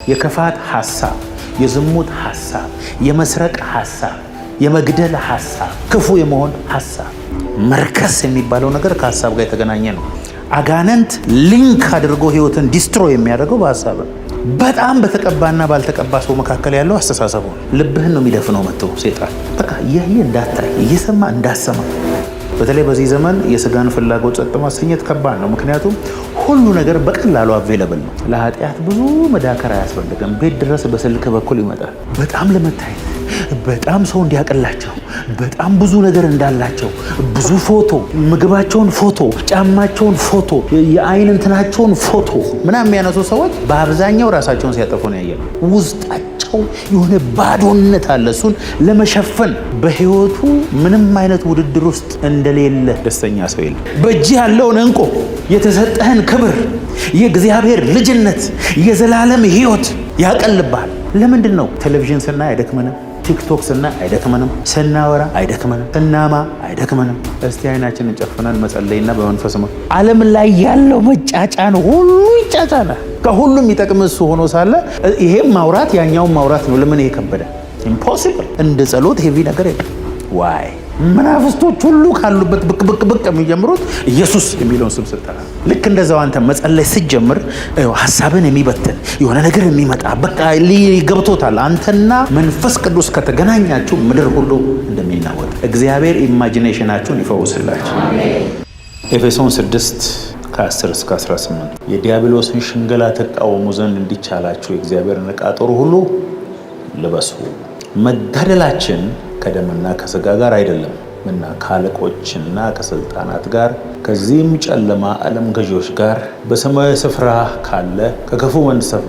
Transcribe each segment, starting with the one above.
የክፋት ሐሳብ፣ የዝሙት ሐሳብ፣ የመስረቅ ሐሳብ፣ የመግደል ሐሳብ፣ ክፉ የመሆን ሐሳብ። መርከስ የሚባለው ነገር ከሐሳብ ጋር የተገናኘ ነው። አጋንንት ሊንክ አድርጎ ህይወትን ዲስትሮይ የሚያደርገው በሐሳብ ነው። በጣም በተቀባና ባልተቀባ ሰው መካከል ያለው አስተሳሰቡ ልብህን ነው የሚደፍነው። መጥቶ ሴጣን በቃ እያየ እንዳታይ እየሰማ እንዳሰማ። በተለይ በዚህ ዘመን የስጋን ፍላጎት ጸጥ ማሰኘት ከባድ ነው። ምክንያቱም ሁሉ ነገር በቀላሉ አቬለብል ነው። ለኃጢአት ብዙ መዳከር አያስፈልግም። ቤት ድረስ በስልክ በኩል ይመጣል። በጣም ለመታየት፣ በጣም ሰው እንዲያቀላቸው፣ በጣም ብዙ ነገር እንዳላቸው፣ ብዙ ፎቶ፣ ምግባቸውን ፎቶ፣ ጫማቸውን ፎቶ፣ የአይን እንትናቸውን ፎቶ ምናምን የሚያነሱ ሰዎች በአብዛኛው ራሳቸውን ሲያጠፉ ነው ያየነው። ውስጣቸው የሆነ ባዶነት አለ። እሱን ለመሸፈን በህይወቱ ምንም አይነት ውድድር ውስጥ እንደሌለ ደስተኛ ሰው የለም። በእጅ ያለውን እንቁ፣ የተሰጠህን ክብር፣ የእግዚአብሔር ልጅነት፣ የዘላለም ህይወት ያቀልብሃል። ለምንድን ነው ቴሌቪዥን ስናይ አይደክመንም? ቲክቶክ ስናይ አይደክመንም? ስናወራ አይደክመንም? ስናማ አይደክመንም? እስቲ አይናችንን ጨፍነን መጸለይና በመንፈስ ዓለም ላይ ያለው መጫጫን ሁሉ ይጫጫናል። ከሁሉም የሚጠቅም እሱ ሆኖ ሳለ ይሄም ማውራት ያኛውን ማውራት ነው። ለምን ይሄ ከበደ? ኢምፖሲብል። እንደ ጸሎት ሄቪ ነገር የለም። ዋይ መናፍስቶች ሁሉ ካሉበት ብቅ ብቅ ብቅ የሚጀምሩት ኢየሱስ የሚለውን ስም ስጠራ፣ ልክ እንደዛው አንተ መጸለይ ስትጀምር ሐሳብን የሚበትን የሆነ ነገር የሚመጣ በቃ ገብቶታል። አንተና መንፈስ ቅዱስ ከተገናኛችሁ ምድር ሁሉ እንደሚናወጥ እግዚአብሔር ኢማጂኔሽናችሁን ይፈውስላችሁ። ኤፌሶን 6 ከ10 እስከ 18 የዲያብሎስን ሽንገላ ተቃወሙ ዘንድ እንዲቻላችሁ የእግዚአብሔርን ዕቃ ጦር ሁሉ ልበሱ። መጋደላችን ከደምና ከሥጋ ጋር አይደለም እና ከአለቆችና ከስልጣናት ጋር ከዚህም ጨለማ ዓለም ገዢዎች ጋር በሰማያዊ ስፍራ ካለ ከክፉ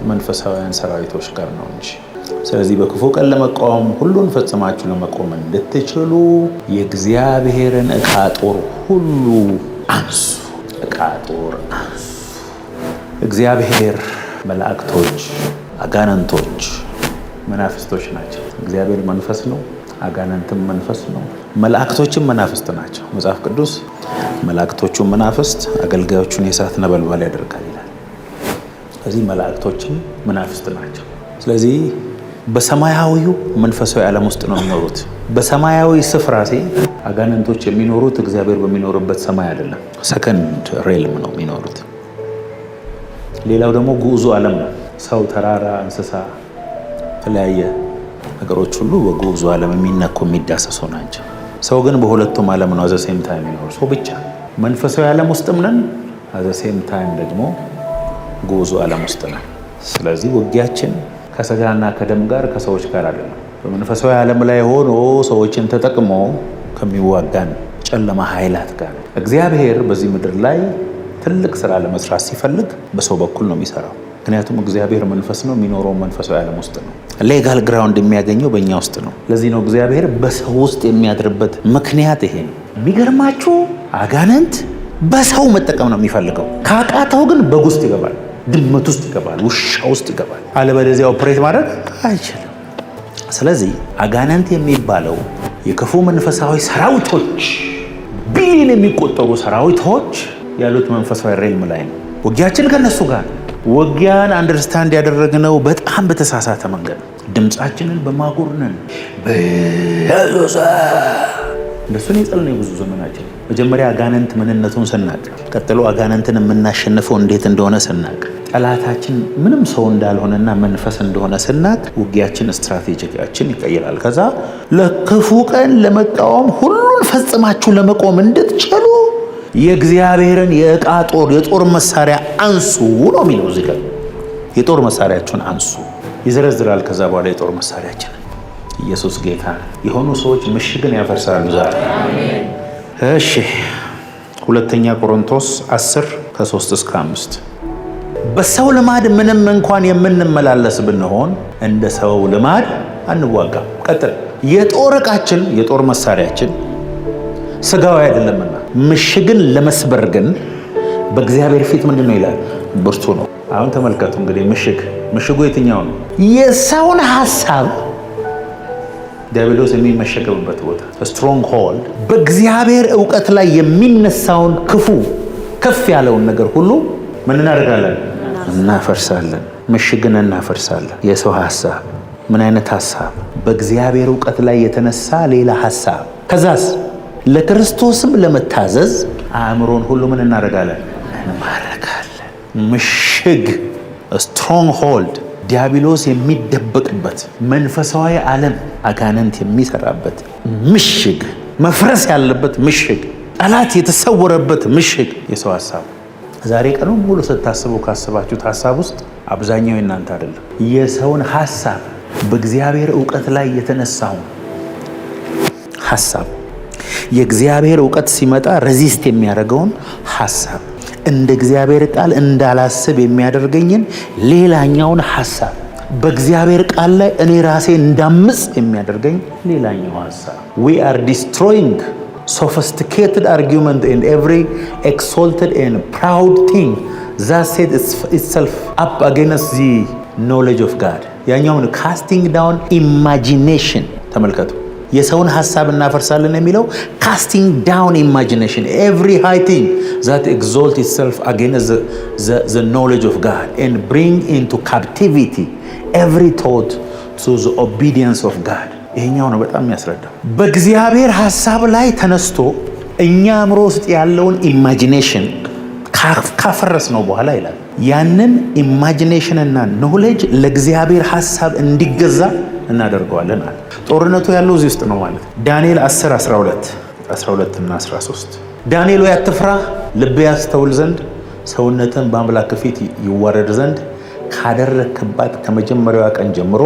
መንፈሳውያን ሰራዊቶች ጋር ነው እንጂ። ስለዚህ በክፉ ቀን ለመቃወም ሁሉን ፈጽማችሁ ለመቆም እንድትችሉ የእግዚአብሔርን ዕቃ ጦር ሁሉ አንሱ። ዕቃ ጦር አንሱ። እግዚአብሔር መላእክቶች፣ አጋንንቶች፣ መናፍስቶች ናቸው። እግዚአብሔር መንፈስ ነው። አጋንንትም መንፈስ ነው። መላእክቶችም መናፍስት ናቸው። መጽሐፍ ቅዱስ መላእክቶቹን መናፍስት አገልጋዮቹን የእሳት ነበልባል ያደርጋል ይላል። ስለዚህ መላእክቶችም መናፍስት ናቸው። ስለዚህ በሰማያዊው መንፈሳዊ ዓለም ውስጥ ነው የሚኖሩት። በሰማያዊ ስፍራ አጋንንቶች የሚኖሩት እግዚአብሔር በሚኖርበት ሰማይ አይደለም፣ ሰከንድ ሬልም ነው የሚኖሩት። ሌላው ደግሞ ጉዞ ዓለም ነው። ሰው፣ ተራራ፣ እንስሳ፣ የተለያየ ነገሮች ሁሉ በጉዞ ዓለም የሚነኩ የሚዳሰሱ ናቸው። ሰው ግን በሁለቱም ዓለም ነው አዘሴም ታይም የሚኖር ሰው ብቻ። መንፈሳዊ ዓለም ውስጥም ነን፣ አዘሴም ታይም ደግሞ ጉዞ ዓለም ውስጥ ነን። ስለዚህ ውጊያችን ከስጋና ከደም ጋር ከሰዎች ጋር አይደለም። በመንፈሳዊ ዓለም ላይ ሆኖ ሰዎችን ተጠቅሞ ከሚዋጋን ጨለማ ኃይላት ጋር። እግዚአብሔር በዚህ ምድር ላይ ትልቅ ስራ ለመስራት ሲፈልግ በሰው በኩል ነው የሚሰራው። ምክንያቱም እግዚአብሔር መንፈስ ነው፣ የሚኖረው መንፈሳዊ ዓለም ውስጥ ነው። ሌጋል ግራውንድ የሚያገኘው በእኛ ውስጥ ነው። ለዚህ ነው እግዚአብሔር በሰው ውስጥ የሚያድርበት ምክንያት ይሄ ነው። የሚገርማችሁ አጋንንት በሰው መጠቀም ነው የሚፈልገው። ካቃተው ግን በግ ውስጥ ይገባል፣ ድመት ውስጥ ይገባል፣ ውሻ ውስጥ ይገባል። አለበለዚያ ኦፕሬት ማድረግ አይችልም። ስለዚህ አጋንንት የሚባለው የክፉ መንፈሳዊ ሰራዊቶች፣ ቢሊዮን የሚቆጠሩ ሰራዊቶች ያሉት መንፈሳዊ ሬልም ላይ ነው። ውጊያችን ከነሱ ጋር። ውጊያን አንደርስታንድ ያደረግነው በጣም በተሳሳተ መንገድ ድምፃችንን በማጎርነን በኢየሱስ እንደሱን የጸለይነው ብዙ ዘመናችን። መጀመሪያ አጋንንት ምንነቱን ስናቅ፣ ቀጥሎ አጋንንትን የምናሸንፈው እንዴት እንደሆነ ስናቅ፣ ጠላታችን ምንም ሰው እንዳልሆነና መንፈስ እንደሆነ ስናቅ፣ ውጊያችን ስትራቴጂያችን ይቀይራል። ከዛ ለክፉ ቀን ለመቃወም ሁሉን ፈጽማችሁ ለመቆም እንድትችሉ የእግዚአብሔርን የዕቃ ጦር የጦር መሳሪያ አንሱ ነው የሚለው። እዚህ ጋር የጦር መሳሪያችሁን አንሱ ይዘረዝራል። ከዛ በኋላ የጦር መሳሪያችን ኢየሱስ ጌታ የሆኑ ሰዎች ምሽግን ያፈርሳሉ ዛሬ። እሺ፣ ሁለተኛ ቆሮንቶስ 10 ከ3 እስከ 5 በሰው ልማድ ምንም እንኳን የምንመላለስ ብንሆን እንደ ሰው ልማድ አንዋጋም። ቀጥል። የጦር ዕቃችን የጦር መሳሪያችን ስጋዊ አይደለምና ምሽግን ለመስበር ግን በእግዚአብሔር ፊት ምንድን ነው ይላል? ብርቱ ነው። አሁን ተመልከቱ እንግዲህ ምሽጉ የትኛው ነው? የሰውን ሐሳብ ዲያብሎስ የሚመሸገብበት ቦታ ስትሮንግ ሆልድ፣ በእግዚአብሔር ዕውቀት ላይ የሚነሳውን ክፉ ከፍ ያለውን ነገር ሁሉ ምን እናደርጋለን? እናፈርሳለን። ምሽግን እናፈርሳለን። የሰው ሐሳብ ምን አይነት ሐሳብ? በእግዚአብሔር እውቀት ላይ የተነሳ ሌላ ሐሳብ። ከዛስ ለክርስቶስም ለመታዘዝ አእምሮን ሁሉ ምን እናደርጋለን? እንማረካለን። ምሽግ ስትሮንግ ሆልድ ዲያብሎስ የሚደበቅበት መንፈሳዊ ዓለም አጋንንት የሚሰራበት ምሽግ፣ መፍረስ ያለበት ምሽግ፣ ጠላት የተሰወረበት ምሽግ የሰው ሐሳብ። ዛሬ ቀኑን ሙሉ ስታስቡ ካስባችሁት ሐሳብ ውስጥ አብዛኛው የእናንተ አይደለም። የሰውን ሐሳብ በእግዚአብሔር እውቀት ላይ የተነሳውን ሐሳብ፣ የእግዚአብሔር እውቀት ሲመጣ ረዚስት የሚያደርገውን ሐሳብ፣ እንደ እግዚአብሔር ቃል እንዳላስብ የሚያደርገኝን ሌላኛውን ሐሳብ፣ በእግዚአብሔር ቃል ላይ እኔ ራሴ እንዳምጽ የሚያደርገኝ ሌላኛው ሐሳብ። we are destroying sophisticated argument and every exalted and proud thing that set itself up against the knowledge of God። ያኛውን casting down imagination ተመልከቱ። የሰውን ሐሳብ እናፈርሳለን የሚለው casting down imagination, every high thing that exalt itself against the knowledge of God and bring into captivity every thought to the obedience of God። ይሄኛው ነው በጣም የሚያስረዳው። በእግዚአብሔር ሐሳብ ላይ ተነስቶ እኛ አእምሮ ውስጥ ያለውን ኢማጂኔሽን ካፈረስ ነው በኋላ ይላል ያንን ኢማጂኔሽን እና ኖሌጅ ለእግዚአብሔር ሐሳብ እንዲገዛ እናደርገዋለን አለ። ጦርነቱ ያለው እዚህ ውስጥ ነው ማለት። ዳንኤል 10 12 እና 13 ዳንኤል ወይ አትፍራ፣ ልብ ያስተውል ዘንድ ሰውነትን በአምላክ ፊት ይዋረድ ዘንድ ካደረክባት ከመጀመሪያዋ ቀን ጀምሮ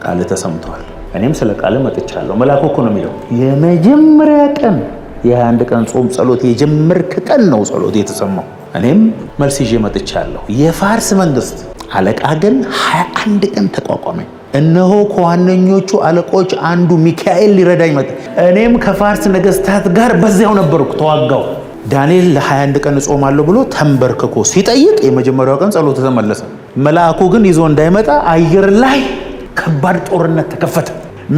ቃል ተሰምቷል። እኔም ስለ ቃል መጥቻለሁ። መልአኩ እኮ ነው የሚለው የመጀመሪያ ቀን የ21 ቀን ጾም ጸሎት የጀመርክ ቀን ነው ጸሎት የተሰማው። እኔም መልስ ይዤ መጥቻለሁ። የፋርስ መንግስት አለቃ ግን 21 ቀን ተቋቋመኝ። እነሆ ከዋነኞቹ አለቆች አንዱ ሚካኤል ሊረዳኝ መጣ። እኔም ከፋርስ ነገስታት ጋር በዚያው ነበርኩ፣ ተዋጋው። ዳንኤል ለ21 ቀን እጾማለሁ ብሎ ተንበርክኮ ሲጠይቅ የመጀመሪያው ቀን ጸሎት ተመለሰ። መልአኩ ግን ይዞ እንዳይመጣ አየር ላይ ከባድ ጦርነት ተከፈተ።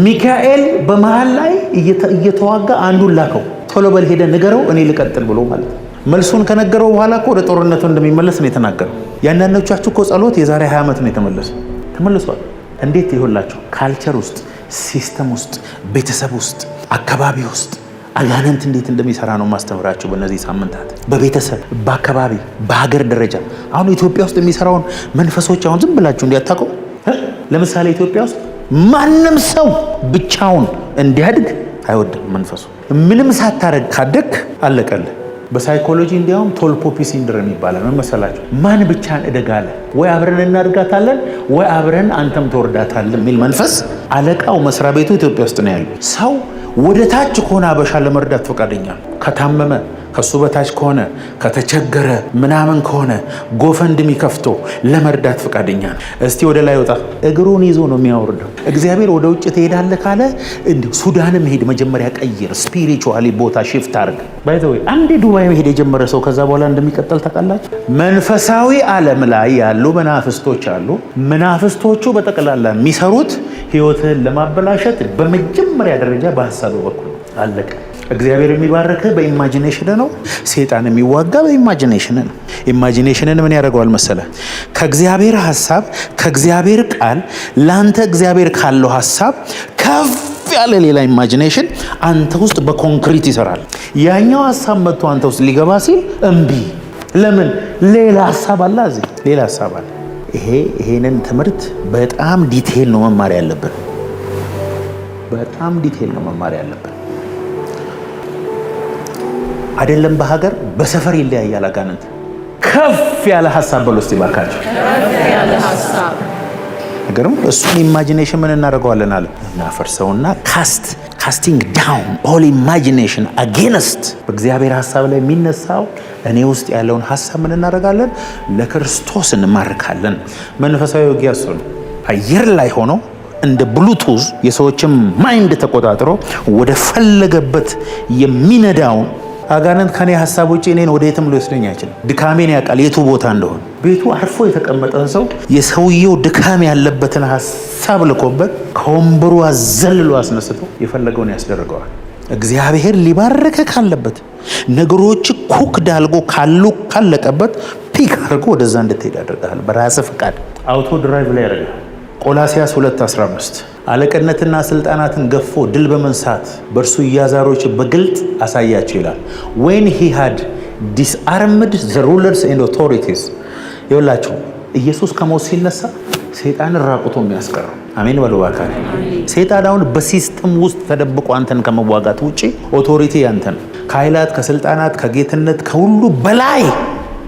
ሚካኤል በመሃል ላይ እየተዋጋ አንዱን ላከው። ቶሎ በል ሄደ ንገረው እኔ ልቀጥል ብሎ ማለት ነው። መልሱን ከነገረው በኋላ እኮ ወደ ጦርነቱ እንደሚመለስ ነው የተናገረው። ያንዳንዶቻችሁ እኮ ጸሎት የዛሬ 20 ዓመት ነው ተመልሷል። እንዴት ይሆንላችሁ? ካልቸር ውስጥ፣ ሲስተም ውስጥ፣ ቤተሰብ ውስጥ፣ አካባቢ ውስጥ አጋንንት እንዴት እንደሚሰራ ነው ማስተምራችሁ በእነዚህ ሳምንታት። በቤተሰብ፣ በአካባቢ፣ በሀገር ደረጃ አሁን ኢትዮጵያ ውስጥ የሚሰራውን መንፈሶች አሁን ዝም ብላችሁ እንዲያታውቁ። ለምሳሌ ኢትዮጵያ ውስጥ ማንም ሰው ብቻውን እንዲያድግ አይወድም መንፈሱ። ምንም ሳታረግ ካደግ አለቀልህ። በሳይኮሎጂ እንዲያውም ቶልፖፒ ሲንድሮም ይባላል። ምን መሰላችሁ? ማን ብቻን እደጋለ ወይ አብረን እናድጋታለን ወይ አብረን አንተም ትወርዳታለህ የሚል መንፈስ አለቃው መስሪያ ቤቱ ኢትዮጵያ ውስጥ ነው ያለው። ሰው ወደ ታች ከሆነ አበሻ ለመርዳት ፈቃደኛ ነው። ከታመመ ከሱ በታች ከሆነ ከተቸገረ ምናምን ከሆነ ጎፈንድሚ ከፍቶ ለመርዳት ፈቃደኛ ነው። እስቲ ወደ ላይ ወጣ፣ እግሩን ይዞ ነው የሚያወርደው። እግዚአብሔር ወደ ውጭ ትሄዳለህ ካለ እንዲሁ ሱዳን መሄድ መጀመሪያ ቀይር፣ ስፒሪቹዋሊ ቦታ ሽፍት አድርግ። ባይ ዘ ወይ አንዴ ዱባይ መሄድ የጀመረ ሰው ከዛ በኋላ እንደሚቀጥል ታውቃላችሁ። መንፈሳዊ ዓለም ላይ ያሉ መናፍስቶች አሉ። መናፍስቶቹ በጠቅላላ የሚሰሩት ህይወትህን ለማበላሸት በመጀመሪያ ደረጃ በሐሳብ በኩል አለቀ። እግዚአብሔር የሚባረክህ በኢማጂኔሽን ነው። ሰይጣን የሚዋጋ በኢማጂኔሽን ነው። ኢማጂኔሽንን ምን ያደርገዋል መሰለ? ከእግዚአብሔር ሐሳብ ከእግዚአብሔር ቃል ላንተ እግዚአብሔር ካለው ሐሳብ ከፍ ያለ ሌላ ኢማጂኔሽን አንተ ውስጥ በኮንክሪት ይሰራል። ያኛው ሐሳብ መጥቶ አንተ ውስጥ ሊገባ ሲል እምቢ። ለምን? ሌላ ሐሳብ አለ፣ እዚህ ሌላ ሐሳብ አለ። ይሄንን ትምህርት በጣም ዲቴል ነው መማር ያለብን። በጣም ዲቴል ነው መማር ያለብን። አይደለም በሀገር በሰፈር ይለያያል አጋንንት። ከፍ ያለ ሐሳብ በል ውስጥ ይባካችሁ። ከፍ ያለ ሐሳብ ነገርም እሱን ኢማጂኔሽን ምን እናደርገዋለን አለ እናፈርሰውና ካስቲንግ ዳውን ኦል ኢማጂኔሽን አጌንስት በእግዚአብሔር ሐሳብ ላይ የሚነሳው እኔ ውስጥ ያለውን ሐሳብ ምን እናደርጋለን? ለክርስቶስ እንማርካለን። መንፈሳዊ ውጊያ እሱ ነው። አየር ላይ ሆኖ እንደ ብሉቱዝ የሰዎችን ማይንድ ተቆጣጥሮ ወደ ፈለገበት የሚነዳውን አጋንንት ከኔ ሐሳብ ውጪ እኔን ወደ የትም ሊወስደኝ አይችልም። ድካሜን ያውቃል የቱ ቦታ እንደሆነ። ቤቱ አርፎ የተቀመጠን ሰው የሰውየው ድካም ያለበትን ሐሳብ ልኮበት ከወንበሩ አዘልሎ አስነስቶ የፈለገውን ያስደርገዋል። እግዚአብሔር ሊባረከ ካለበት ነገሮች ኩክ ዳልጎ ካለቀበት ፒክ አድርጎ ወደዛ እንድትሄድ ያደርጋል። በራስህ ፈቃድ አውቶ ድራይቭ ላይ ያደርጋል። ቆላስያስ 2:15 አለቅነትና ስልጣናትን ገፎ ድል በመንሳት በእርሱ ኢያዛሮች በግልጥ አሳያቸው ይላል። when he had disarmed the rulers and authorities ይኸውላችሁ ኢየሱስ ከሞት ሲነሳ ሰይጣንን ራቁቶ የሚያስቀረው አሜን በሉ ባካሪ። ሰይጣን አሁን በሲስተም ውስጥ ተደብቆ አንተን ከመዋጋት ውጪ ኦቶሪቲ ያንተን ከኃይላት ከስልጣናት ከጌትነት ከሁሉ በላይ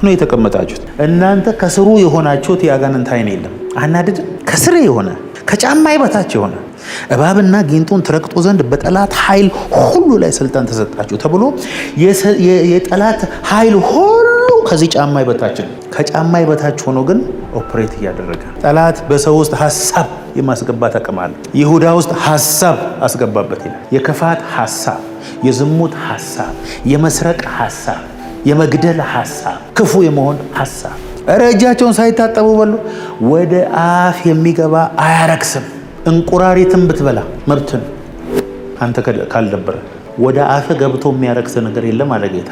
ነው የተቀመጣችሁት። እናንተ ከስሩ የሆናችሁት የአጋንንት ኃይል የለም። አናድድ ከስር የሆነ ከጫማዬ በታች የሆነ እባብና ጊንጡን ትረግጡ ዘንድ በጠላት ኃይል ሁሉ ላይ ስልጣን ተሰጣችሁ ተብሎ የጠላት ኃይል ሁሉ ከዚህ ጫማዬ በታች ነው። ከጫማዬ በታች ሆኖ ግን ኦፕሬት እያደረገ ጠላት በሰው ውስጥ ሐሳብ የማስገባት አቅም አለ። ይሁዳ ውስጥ ሐሳብ አስገባበት ይላል። የክፋት ሐሳብ፣ የዝሙት ሐሳብ፣ የመስረቅ ሐሳብ፣ የመግደል ሐሳብ፣ ክፉ የመሆን ሐሳብ። እጃቸውን ሳይታጠቡ በሉ። ወደ አፍ የሚገባ አያረክስም። እንቁራሪትን ብትበላ መብትን አንተ ካልደበረ ወደ አፍ ገብቶ የሚያረክስ ነገር የለም አለ ጌታ።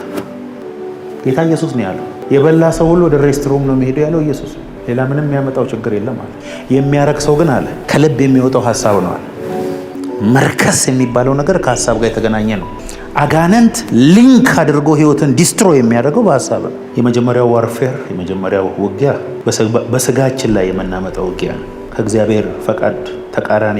ጌታ ኢየሱስ ነው ያለው። የበላ ሰው ሁሉ ወደ ሬስትሩም ነው የሚሄደው ያለው ኢየሱስ። ሌላ ምንም የሚያመጣው ችግር የለም አለ። የሚያረክሰው ግን አለ ከልብ የሚወጣው ሐሳብ ነው አለ። መርከስ የሚባለው ነገር ከሐሳብ ጋር የተገናኘ ነው። አጋንንት ሊንክ አድርጎ ህይወትን ዲስትሮይ የሚያደርገው በሐሳብ ነው። የመጀመሪያው ዋርፌር የመጀመሪያው ውጊያ በስጋችን ላይ የምናመጣው ውጊያ ነው። ከእግዚአብሔር ፈቃድ ተቃራኒ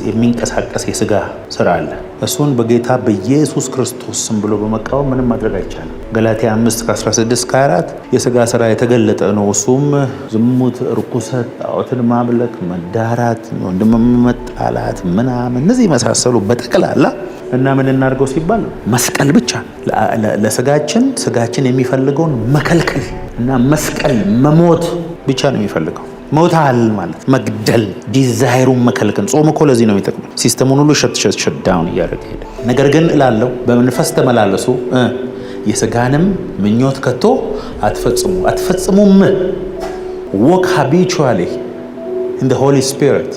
የሚንቀሳቀስ የስጋ ስራ አለ። እሱን በጌታ በኢየሱስ ክርስቶስ ስም ብሎ በመቃወም ምንም ማድረግ አይቻልም። ገላትያ 5:16-24 የስጋ ስራ የተገለጠ ነው። እሱም ዝሙት፣ ርኩሰት፣ ጣዖትን ማምለክ፣ መዳራት፣ ወንድም መጣላት ምናምን እነዚህ የመሳሰሉ በጠቅላላ እና ምን እናድርገው ሲባል መስቀል ብቻ ስጋችን የሚፈልገውን መከልከል እና መስቀል መሞት ብቻ ነው የሚፈልገው። ሞታል ማለት መግደል፣ ዲዛይሩን መከልከል። ጾም እኮ ለዚህ ነው የሚጠቅመው። ሲስተሙን ሁሉ ሸት ዳውን እያደረገ ሄደ። ነገር ግን እላለሁ በመንፈስ ተመላለሱ፣ የስጋንም ምኞት ከቶ አትፈጽሙም። walk habitually in the Holy Spirit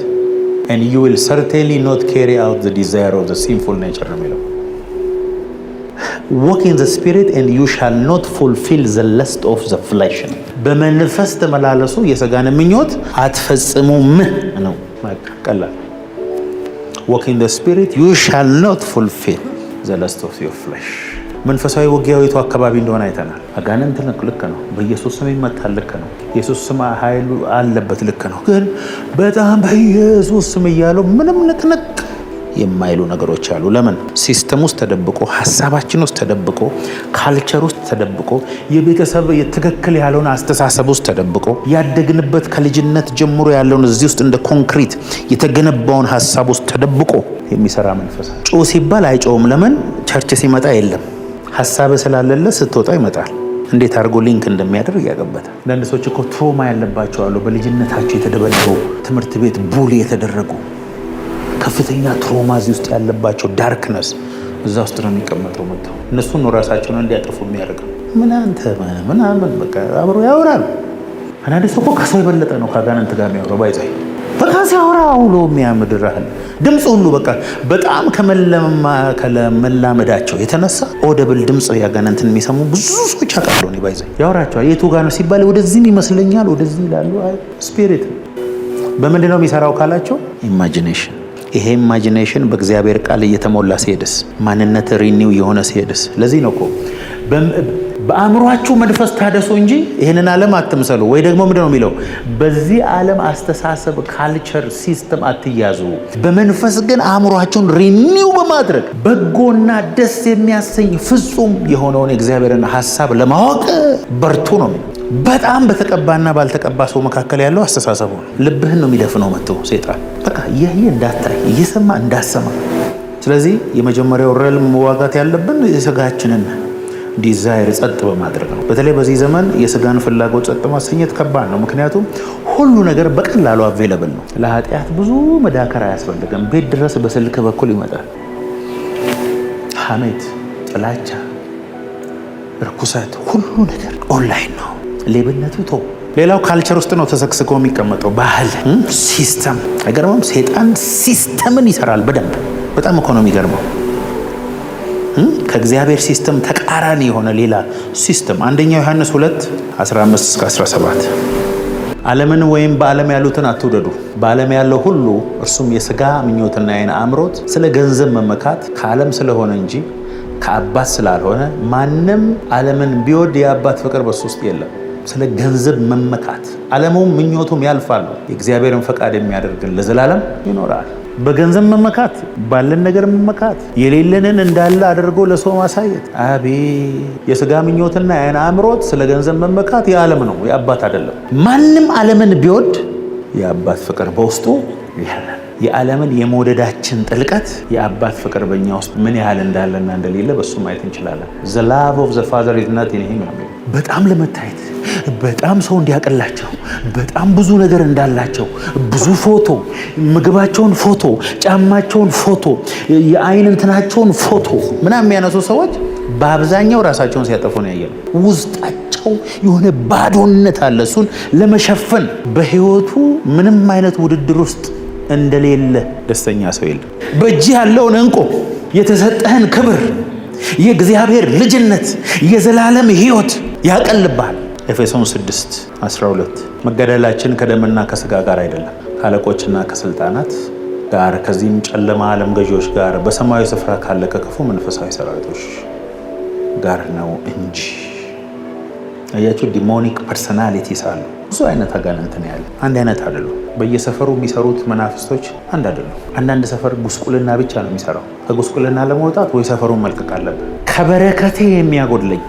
and you will certainly not carry out the desire of the sinful nature ነው የሚለው። walk in the spirit and you shall not fulfill the lust of the flesh። በመንፈስ ተመላለሱ የሥጋን ምኞት አትፈጽሙም ነው። ቀላል walk in the spirit you shall not fulfill the lust of your flesh። መንፈሳዊ ውጊያዊቱ አካባቢ እንደሆነ አይተናል። አጋንንት ልክ ነው። በኢየሱስ ስም ይመታል ልክ ነው። ኢየሱስ ስም ኃይሉ አለበት ልክ ነው። ግን በጣም በኢየሱስ ስም እያለው ምንም ንቅንቅ የማይሉ ነገሮች አሉ። ለምን? ሲስተም ውስጥ ተደብቆ፣ ሐሳባችን ውስጥ ተደብቆ፣ ካልቸር ውስጥ ተደብቆ፣ የቤተሰብ የትክክል ያለውን አስተሳሰብ ውስጥ ተደብቆ፣ ያደግንበት ከልጅነት ጀምሮ ያለውን እዚህ ውስጥ እንደ ኮንክሪት የተገነባውን ሐሳብ ውስጥ ተደብቆ የሚሰራ መንፈስ ጮህ ሲባል አይጮህም። ለምን? ቸርች ሲመጣ የለም። ሐሳብ ስላለለ ስትወጣ ይመጣል። እንዴት አድርጎ ሊንክ እንደሚያደርግ ያገበታል። አንዳንድ ሰዎች እኮ ትሮማ ያለባቸው አሉ። በልጅነታቸው የተደበደቡ ትምህርት ቤት ቡሊ የተደረጉ ከፍተኛ ትሮማ እዚህ ውስጥ ያለባቸው ዳርክነስ እዛ ውስጥ ነው የሚቀመጠው። መጥተው እነሱን ነው ራሳቸውን እንዲያጠፉ የሚያደርገው። ምን አንተ ምናምን በቃ አብሮ ያወራል። አንዳንድ ሰው እኮ ከሰው የበለጠ ነው ከአጋንንት ጋር የሚያወራው። ባይዛይ በቃ ሲያወራ ውሎ የሚያምድራል ድምፅ ሁሉ በቃ በጣም ከመላመዳቸው የተነሳ ኦደብል ድምፅ ያጋንንትን የሚሰሙ ብዙ ሰዎች አውቃለሁ። እኔ ባይዛይ ያወራቸዋል። የቱ ጋር ነው ሲባል ወደዚህም ይመስለኛል ወደዚህ ይላሉ። አይ ስፒሪት በምንድን ነው የሚሰራው ካላቸው ኢማጂኔሽን። ይሄ ኢማጂኔሽን በእግዚአብሔር ቃል እየተሞላ ሲሄድስ ማንነት ሪኒው የሆነ ሲሄድስ። ለዚህ ነው እኮ በአእምሯችሁ መንፈስ ታደሱ እንጂ ይህንን ዓለም አትምሰሉ። ወይ ደግሞ ምንድን ነው የሚለው? በዚህ ዓለም አስተሳሰብ፣ ካልቸር፣ ሲስተም አትያዙ። በመንፈስ ግን አእምሯችሁን ሪኒው በማድረግ በጎና ደስ የሚያሰኝ ፍጹም የሆነውን የእግዚአብሔርን ሐሳብ ለማወቅ በርቱ ነው። በጣም በተቀባና ባልተቀባ ሰው መካከል ያለው አስተሳሰቡ ነው። ልብህን ነው የሚደፍነው መጥቶ ሴጣን። በቃ ይህ እንዳታይ እየሰማ እንዳሰማ። ስለዚህ የመጀመሪያው ረልም መዋጋት ያለብን የሥጋችንን ዲዛይር ጸጥ በማድረግ ነው። በተለይ በዚህ ዘመን የሥጋን ፍላጎት ጸጥ ማሰኘት ከባድ ነው። ምክንያቱም ሁሉ ነገር በቀላሉ አቬለብል ነው። ለኃጢአት ብዙ መዳከር አያስፈልግም። ቤት ድረስ በስልክ በኩል ይመጣል። ሐሜት፣ ጥላቻ፣ ርኩሰት፣ ሁሉ ነገር ኦንላይን ነው። ሌብነቱ ቶ ሌላው ካልቸር ውስጥ ነው ተሰክስኮ የሚቀመጠው። ባህል፣ ሲስተም። አይገርምም? ሴጣን ሲስተምን ይሰራል በደንብ። በጣም እኮ ነው የሚገርመው። ከእግዚአብሔር ሲስተም ተቃራኒ የሆነ ሌላ ሲስተም። አንደኛው ዮሐንስ 2:15-17 ዓለምን ወይም በዓለም ያሉትን አትውደዱ። በዓለም ያለው ሁሉ እርሱም የሥጋ ምኞትና የዓይን አምሮት፣ ስለ ገንዘብ መመካት ከዓለም ስለሆነ እንጂ ከአባት ስላልሆነ ማንም ዓለምን ቢወድ የአባት ፍቅር በሱ ውስጥ የለም። ስለ ገንዘብ መመካት፣ ዓለሙም ምኞቱም ያልፋሉ፣ የእግዚአብሔርን ፈቃድ የሚያደርግን ለዘላለም ይኖራል። በገንዘብ መመካት፣ ባለን ነገር መመካት፣ የሌለንን እንዳለ አድርጎ ለሰው ማሳየት። አቤት የሥጋ ምኞትና የዓይን አምሮት፣ ስለ ገንዘብ መመካት የዓለም ነው፣ የአባት አይደለም። ማንም ዓለምን ቢወድ የአባት ፍቅር በውስጡ ያለ። የዓለምን የመውደዳችን ጥልቀት የአባት ፍቅር በእኛ ውስጥ ምን ያህል እንዳለና እንደሌለ በሱ ማየት እንችላለን። the love of the father is not in him። በጣም ለመታየት፣ በጣም ሰው እንዲያቀላቸው፣ በጣም ብዙ ነገር እንዳላቸው፣ ብዙ ፎቶ፣ ምግባቸውን ፎቶ፣ ጫማቸውን ፎቶ፣ የአይን እንትናቸውን ፎቶ ምናምን የሚያነሱ ሰዎች በአብዛኛው ራሳቸውን ሲያጠፉ ነው ያየነው። ውስጣቸው የሆነ ባዶነት አለ። እሱን ለመሸፈን በህይወቱ ምንም አይነት ውድድር ውስጥ እንደሌለ ደስተኛ ሰው የለም። በእጅ ያለውን እንቁ፣ የተሰጠህን ክብር፣ የእግዚአብሔር ልጅነት፣ የዘላለም ህይወት ያቀልብሃል። ኤፌሶን 6:12 መገደላችን ከደምና ከስጋ ጋር አይደለም ከአለቆችና ከስልጣናት ጋር ከዚህም ጨለማ ዓለም ገዢዎች ጋር በሰማያዊ ስፍራ ካለ ከክፉ መንፈሳዊ ሰራዊቶች ጋር ነው እንጂ። አያችሁ፣ ዲሞኒክ ፐርሰናሊቲስ አሉ። ብዙ አይነት አጋንንት ነው ያለ፣ አንድ አይነት አይደሉም። በየሰፈሩ የሚሰሩት መናፍስቶች አንድ አይደሉም። አንዳንድ ሰፈር ጉስቁልና ብቻ ነው የሚሰራው። ከጉስቁልና ለመውጣት ወይ ሰፈሩን መልቀቅ አለብን። ከበረከቴ የሚያጎድለኝ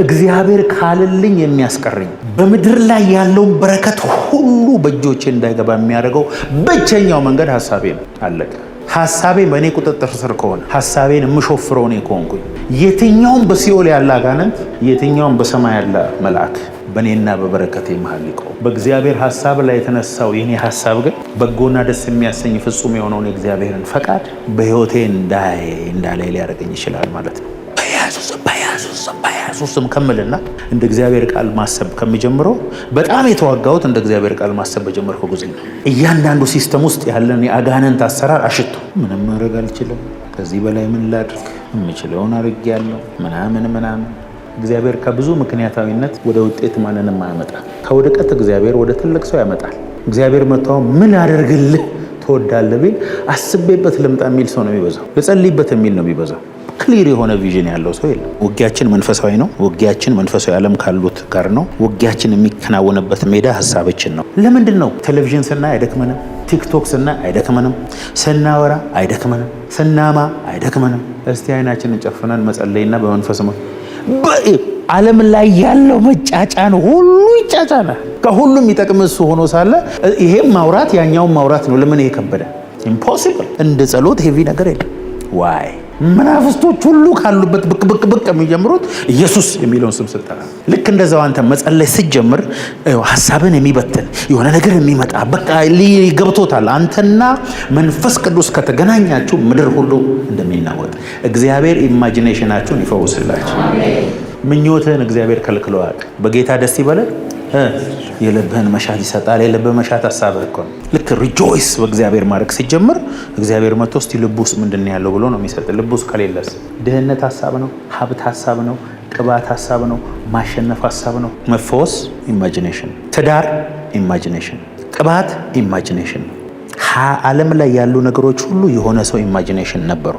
እግዚአብሔር ካልልኝ የሚያስቀረኝ በምድር ላይ ያለውን በረከት ሁሉ በእጆቼ እንዳይገባ የሚያደርገው ብቸኛው መንገድ ሐሳቤ ነው። አለቀ። ሐሳቤ በእኔ ቁጥጥር ስር ከሆነ፣ ሐሳቤን የምሾፍረው እኔ ከሆንኩኝ፣ የትኛውም በሲኦል ያለ አጋንንት፣ የትኛውም በሰማይ ያለ መልአክ በእኔና በበረከቴ መሃል ይቆም። በእግዚአብሔር ሐሳብ ላይ የተነሳው የኔ ሐሳብ ግን በጎና ደስ የሚያሰኝ ፍጹም የሆነውን የእግዚአብሔርን ፈቃድ በሕይወቴ እንዳላይ ሊያደርገኝ ይችላል ማለት ነው። በኢየሱስም ከምልና እንደ እግዚአብሔር ቃል ማሰብ ከሚጀምረው በጣም የተዋጋሁት እንደ እግዚአብሔር ቃል ማሰብ በጀመርኩ ጊዜ ነው። እያንዳንዱ ሲስተም ውስጥ ያለን የአጋንንት አሰራር አሽቶ ምንም ማድረግ አልችልም፣ ከዚህ በላይ ምን ላድርግ፣ የምችለውን አድርጌያለሁ ምናምን። እግዚአብሔር ከብዙ ምክንያታዊነት ወደ ውጤት ማንንም አያመጣም። ከውድቀት እግዚአብሔር ወደ ትልቅ ሰው ያመጣል። እግዚአብሔር መጥቶ ምን አደርግልህ ትወዳለህ ቢል አስቤበት ልምጣ የሚል ሰው ነው የሚበዛው። ልጸልይበት የሚል ነው የሚበዛው። ክሊር የሆነ ቪዥን ያለው ሰው የለም። ውጊያችን መንፈሳዊ ነው። ውጊያችን መንፈሳዊ ዓለም ካሉት ጋር ነው። ውጊያችን የሚከናወንበት ሜዳ ሀሳባችን ነው። ለምንድን ነው ቴሌቪዥን ስናይ አይደክመንም? ቲክቶክ ስናይ አይደክመንም? ስናወራ አይደክመንም? ስናማ አይደክመንም? እስቲ አይናችንን ጨፍነን መጸለይና በመንፈስ ዓለም ላይ ያለው መጫጫን ሁሉ ይጫጫናል። ከሁሉም የሚጠቅም እሱ ሆኖ ሳለ ይሄም ማውራት ያኛውን ማውራት ነው። ለምን ይሄ ከበደ? ኢምፖሲብል። እንደ ጸሎት ሄቪ ነገር የለም። ዋይ መናፍስቶች ሁሉ ካሉበት ብቅ የሚጀምሩት ኢየሱስ የሚለውን ስም ስጠራ፣ ልክ እንደዛው አንተ መጸለይ ስትጀምር ሐሳብን የሚበትን የሆነ ነገር የሚመጣ በቃ ገብቶታል። አንተና መንፈስ ቅዱስ ከተገናኛችሁ ምድር ሁሉ እንደሚናወጥ እግዚአብሔር ኢማጂኔሽናችሁን ይፈውስላችሁ። ምኞትህን እግዚአብሔር ከልክሎ አያውቅም። በጌታ ደስ ይበለን። የልብህን መሻት ይሰጣል። የልብህ መሻት ሐሳብህ እኮ ነው። ልክ ሪጆይስ በእግዚአብሔር ማድረግ ሲጀምር እግዚአብሔር መጥቶ እስቲ ልብ ውስጥ ምንድን ነው ያለው ብሎ ነው የሚሰጥ። ልብ ውስጥ ከሌለስ ድህነት ሐሳብ ነው፣ ሀብት ሐሳብ ነው፣ ቅባት ሐሳብ ነው፣ ማሸነፍ ሐሳብ ነው። መፈወስ ኢማጂኔሽን፣ ትዳር ኢማጂኔሽን፣ ቅባት ኢማጂኔሽን። ዓለም ላይ ያሉ ነገሮች ሁሉ የሆነ ሰው ኢማጂኔሽን ነበሩ።